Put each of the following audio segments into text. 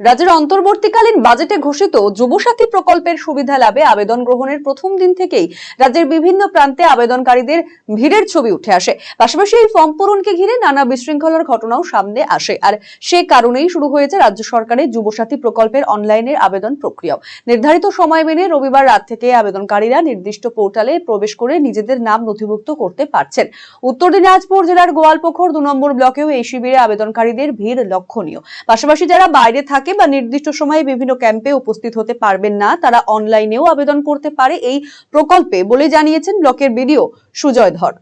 রাজ্যের অন্তর্বর্তীকালীন বাজেটে ঘোষিত যুবসাথী প্রকল্পের সুবিধা লাভে আবেদন গ্রহণের প্রথম দিন থেকেই রাজ্যের বিভিন্ন প্রান্তে আবেদনকারীদের ভিড়ের ছবি উঠে আসে। পাশাপাশি এই ফর্ম পূরণকে ঘিরে নানা বিশৃঙ্খলার ঘটনাও সামনে আসে। আর সে কারণেই শুরু হয়েছে রাজ্য সরকারের যুবসাথী প্রকল্পের অনলাইনের আবেদন প্রক্রিয়া। নির্ধারিত সময় মেনে রবিবার রাত থেকে আবেদনকারীরা নির্দিষ্ট পোর্টালে প্রবেশ করে নিজেদের নাম নথিভুক্ত করতে পারছেন। উত্তর দিনাজপুর জেলার গোয়ালপুকুর 2 নম্বর ব্লকেও এই শিবিরে আবেদনকারীদের ভিড় লক্ষণীয়। পাশাপাশি যারা বাইরে থাকে বা নির্দিষ্ট সময়ে বিভিন্ন ক্যাম্পে উপস্থিত হতে পারবেন না, তারা অনলাইনেও আবেদন করতে পারে এই প্রকল্পে বলে জানিয়েছেন ব্লকের বিডিও সুজয় ধর।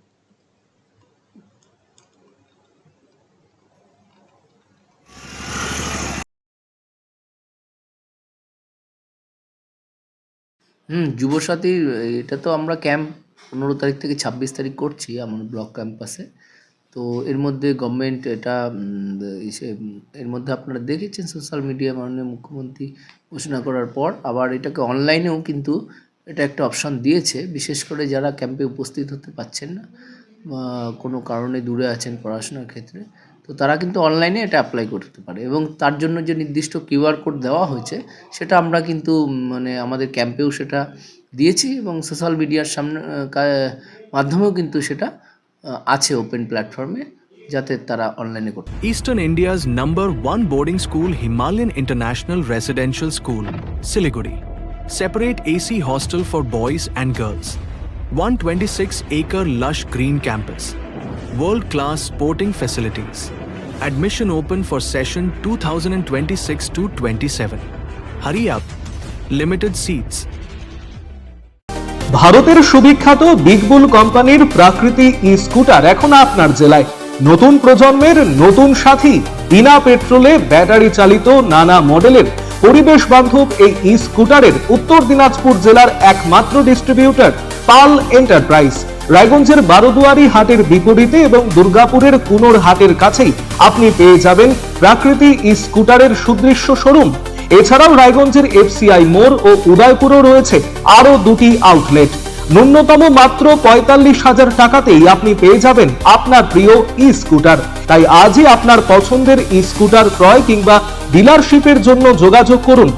যুবসাথী এটা তো আমরা ক্যাম্প 15 তারিখ থেকে 26 তারিখ করছি আমার ব্লক ক্যাম্পাসে। তো এর মধ্যে গভর্নমেন্ট এটা এর মধ্যে আপনারা দেখেছেন সোশ্যাল মিডিয়া মাননীয় মুখ্যমন্ত্রী ঘোষণা করার পর আবার এটাকে অনলাইনেও কিন্তু এটা একটা অপশান দিয়েছে। বিশেষ করে যারা ক্যাম্পে উপস্থিত হতে পারছেন না বা কোনো কারণে দূরে আছেন পড়াশোনার ক্ষেত্রে, তো তারা কিন্তু অনলাইনে এটা অ্যাপ্লাই করতে পারে এবং তার জন্য যে নির্দিষ্ট কিউআর কোড দেওয়া হয়েছে সেটা আমরা কিন্তু আমাদের ক্যাম্পেও সেটা দিয়েছি এবং সোশ্যাল মিডিয়ার মাধ্যমেও কিন্তু সেটা আছে ওপেন প্ল্যাটফর্মে, যাতে তারা অনলাইনে করতে। Eastern India's #1 boarding school, Himalayan International Residential School, Siliguri. Separate AC hostel for boys and girls. 126-acre lush green campus. World-class sporting facilities. Admission open for session 2026-27. Hurry up. Limited seats. ভারতের সুবিখ্যাত বিগবুল কোম্পানির প্রাকৃতি e-scooter এখন আপনার জেলায়। নতুন প্রজন্মের নতুন সাথী, বিনা পেট্রোলে battery চালিত নানা মডেলের পরিবেশ বান্ধব এই ই-স্কুটারের উত্তর দিনাজপুর জেলার একমাত্র ডিস্ট্রিবিউটর পাল এন্টারপ্রাইজ। রায়গঞ্জের বারোদুয়ারি হাটের বিপরীতে এবং দুর্গাপুরের কুনোর হাটের কাছেই আপনি পেয়ে যাবেন প্রাকৃতি ই-স্কুটারের সুদৃশ্য শোরুম। এছাড়াও রায়গঞ্জের FCI মোড় ও উদয়পুরও রয়েছে আরো 2টি আউটলেট। ন্যূনতম মাত্র 45,000 টাকাতেই আপনি পেয়ে যাবেন আপনার প্রিয় ই-স্কুটার। তাই আজই আপনার পছন্দের ই-স্কুটার ক্রয় কিংবা ডিলারশিপের জন্য যোগাযোগ করুন